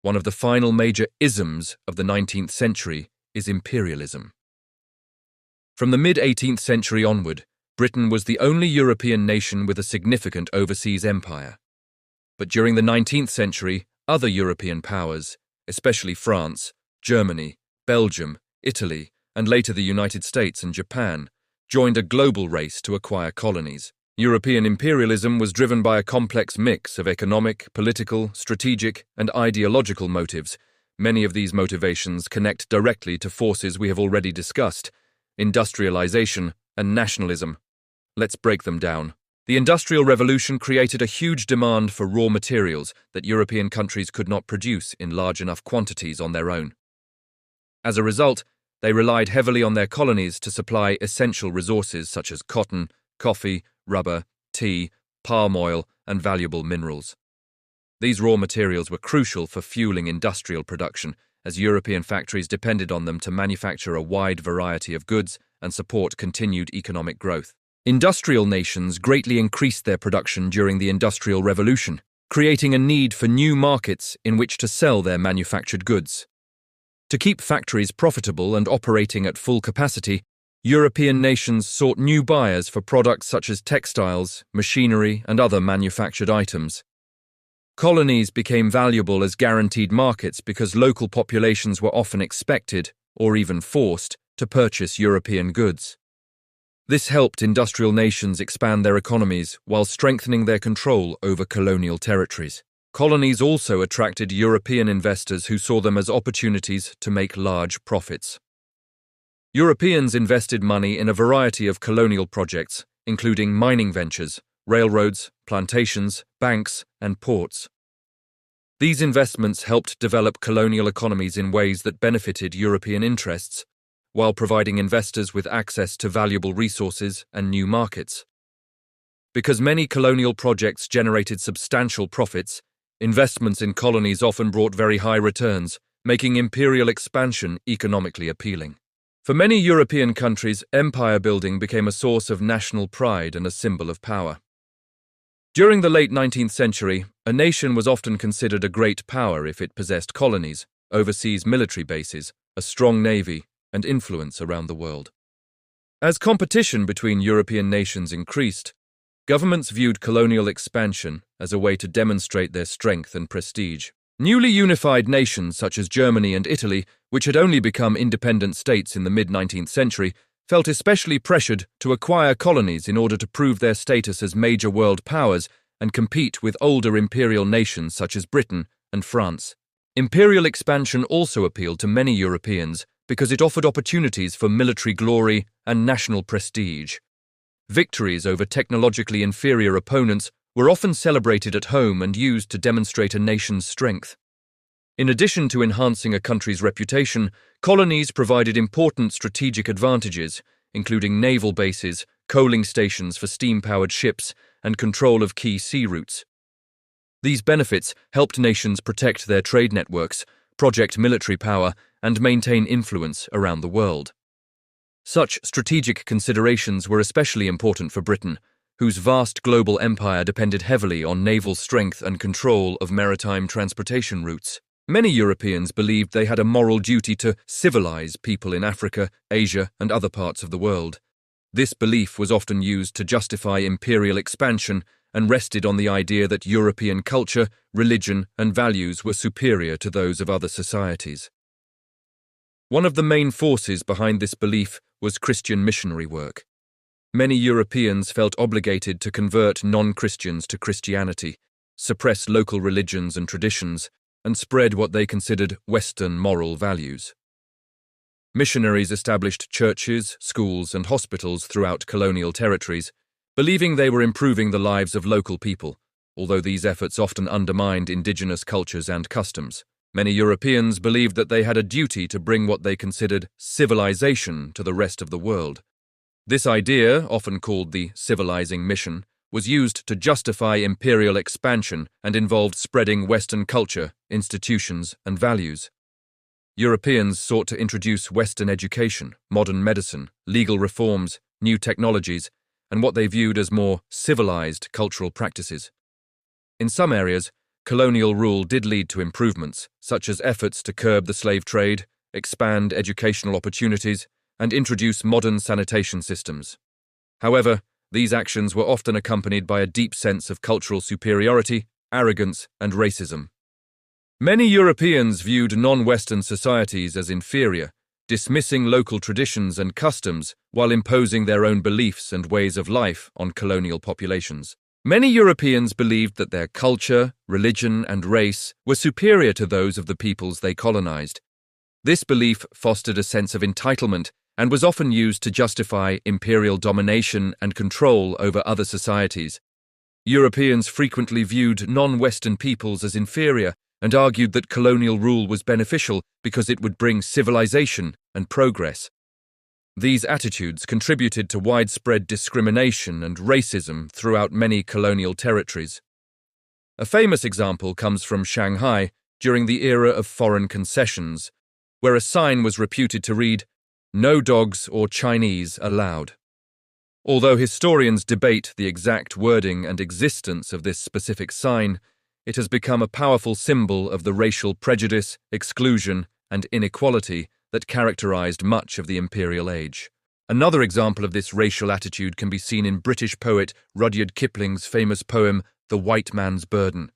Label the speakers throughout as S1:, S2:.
S1: One of the final major isms of the 19th century is imperialism. From the mid-18th century onward, Britain was the only European nation with a significant overseas empire. But during the 19th century, other European powers, especially France, Germany, Belgium, Italy, and later the United States and Japan, joined a global race to acquire colonies. European imperialism was driven by a complex mix of economic, political, strategic, and ideological motives. Many of these motivations connect directly to forces we have already discussed: industrialization and nationalism. Let's break them down. The Industrial Revolution created a huge demand for raw materials that European countries could not produce in large enough quantities on their own. As a result, they relied heavily on their colonies to supply essential resources such as cotton, coffee, rubber, tea, palm oil, and valuable minerals. These raw materials were crucial for fueling industrial production, as European factories depended on them to manufacture a wide variety of goods and support continued economic growth. Industrial nations greatly increased their production during the Industrial Revolution, creating a need for new markets in which to sell their manufactured goods. To keep factories profitable and operating at full capacity, European nations sought new buyers for products such as textiles, machinery, and other manufactured items. Colonies became valuable as guaranteed markets because local populations were often expected, or even forced, to purchase European goods. This helped industrial nations expand their economies while strengthening their control over colonial territories. Colonies also attracted European investors who saw them as opportunities to make large profits. Europeans invested money in a variety of colonial projects, including mining ventures, railroads, plantations, banks, and ports. These investments helped develop colonial economies in ways that benefited European interests, while providing investors with access to valuable resources and new markets. Because many colonial projects generated substantial profits, investments in colonies often brought very high returns, making imperial expansion economically appealing. For many European countries, empire building became a source of national pride and a symbol of power. During the late 19th century, a nation was often considered a great power if it possessed colonies, overseas military bases, a strong navy, and influence around the world. As competition between European nations increased, governments viewed colonial expansion as a way to demonstrate their strength and prestige. Newly unified nations such as Germany and Italy, which had only become independent states in the mid-19th century, felt especially pressured to acquire colonies in order to prove their status as major world powers and compete with older imperial nations such as Britain and France. Imperial expansion also appealed to many Europeans because it offered opportunities for military glory and national prestige. Victories over technologically inferior opponents were often celebrated at home and used to demonstrate a nation's strength. In addition to enhancing a country's reputation, colonies provided important strategic advantages, including naval bases, coaling stations for steam-powered ships, and control of key sea routes. These benefits helped nations protect their trade networks, project military power, and maintain influence around the world. Such strategic considerations were especially important for Britain, whose vast global empire depended heavily on naval strength and control of maritime transportation routes. Many Europeans believed they had a moral duty to civilize people in Africa, Asia, and other parts of the world. This belief was often used to justify imperial expansion and rested on the idea that European culture, religion, and values were superior to those of other societies. One of the main forces behind this belief was Christian missionary work. Many Europeans felt obligated to convert non-Christians to Christianity, suppress local religions and traditions, and spread what they considered Western moral values. Missionaries established churches, schools, and hospitals throughout colonial territories, believing they were improving the lives of local people, although these efforts often undermined indigenous cultures and customs. Many Europeans believed that they had a duty to bring what they considered civilization to the rest of the world. This idea, often called the civilizing mission, was used to justify imperial expansion and involved spreading Western culture, institutions, and values. Europeans sought to introduce Western education, modern medicine, legal reforms, new technologies, and what they viewed as more civilized cultural practices. In some areas, colonial rule did lead to improvements, such as efforts to curb the slave trade, expand educational opportunities, and introduce modern sanitation systems. However, these actions were often accompanied by a deep sense of cultural superiority, arrogance, and racism. Many Europeans viewed non-Western societies as inferior, dismissing local traditions and customs while imposing their own beliefs and ways of life on colonial populations. Many Europeans believed that their culture, religion, and race were superior to those of the peoples they colonized. This belief fostered a sense of entitlement and was often used to justify imperial domination and control over other societies. Europeans frequently viewed non-Western peoples as inferior and argued that colonial rule was beneficial because it would bring civilization and progress. These attitudes contributed to widespread discrimination and racism throughout many colonial territories. A famous example comes from Shanghai during the era of foreign concessions, where a sign was reputed to read, "No dogs or Chinese allowed." Although historians debate the exact wording and existence of this specific sign, it has become a powerful symbol of the racial prejudice, exclusion, and inequality that characterized much of the imperial age. Another example of this racial attitude can be seen in British poet Rudyard Kipling's famous poem, The White Man's Burden.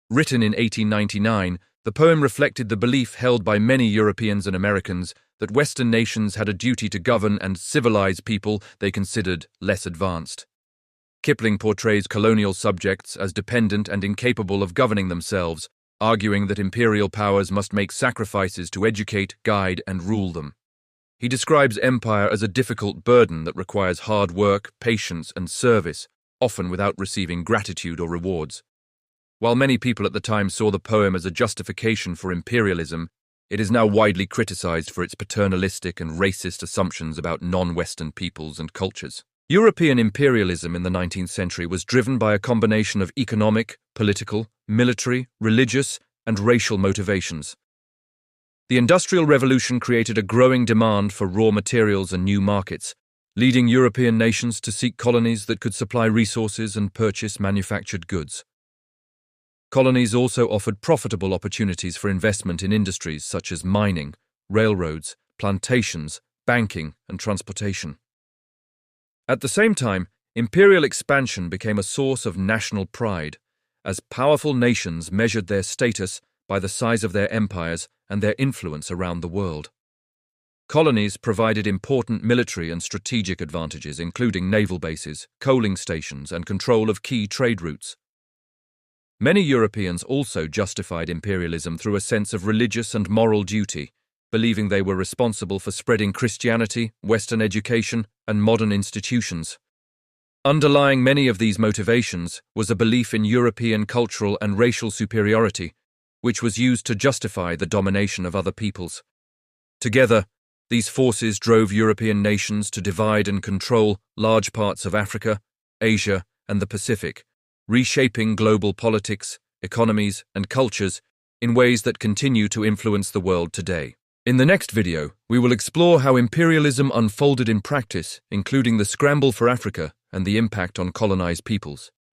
S1: Written in 1899, the poem reflected the belief held by many Europeans and Americans that Western nations had a duty to govern and civilize people they considered less advanced. Kipling portrays colonial subjects as dependent and incapable of governing themselves, arguing that imperial powers must make sacrifices to educate, guide, and rule them. He describes empire as a difficult burden that requires hard work, patience, and service, often without receiving gratitude or rewards. While many people at the time saw the poem as a justification for imperialism, it is now widely criticized for its paternalistic and racist assumptions about non-Western peoples and cultures. European imperialism in the 19th century was driven by a combination of economic, political, military, religious, and racial motivations. The Industrial Revolution created a growing demand for raw materials and new markets, leading European nations to seek colonies that could supply resources and purchase manufactured goods. Colonies also offered profitable opportunities for investment in industries such as mining, railroads, plantations, banking, and transportation. At the same time, imperial expansion became a source of national pride, as powerful nations measured their status by the size of their empires and their influence around the world. Colonies provided important military and strategic advantages, including naval bases, coaling stations, and control of key trade routes. Many Europeans also justified imperialism through a sense of religious and moral duty, believing they were responsible for spreading Christianity, Western education, and modern institutions. Underlying many of these motivations was a belief in European cultural and racial superiority, which was used to justify the domination of other peoples. Together, these forces drove European nations to divide and control large parts of Africa, Asia, and the Pacific, reshaping global politics, economies, and cultures in ways that continue to influence the world today. In the next video, we will explore how imperialism unfolded in practice, including the scramble for Africa and the impact on colonized peoples.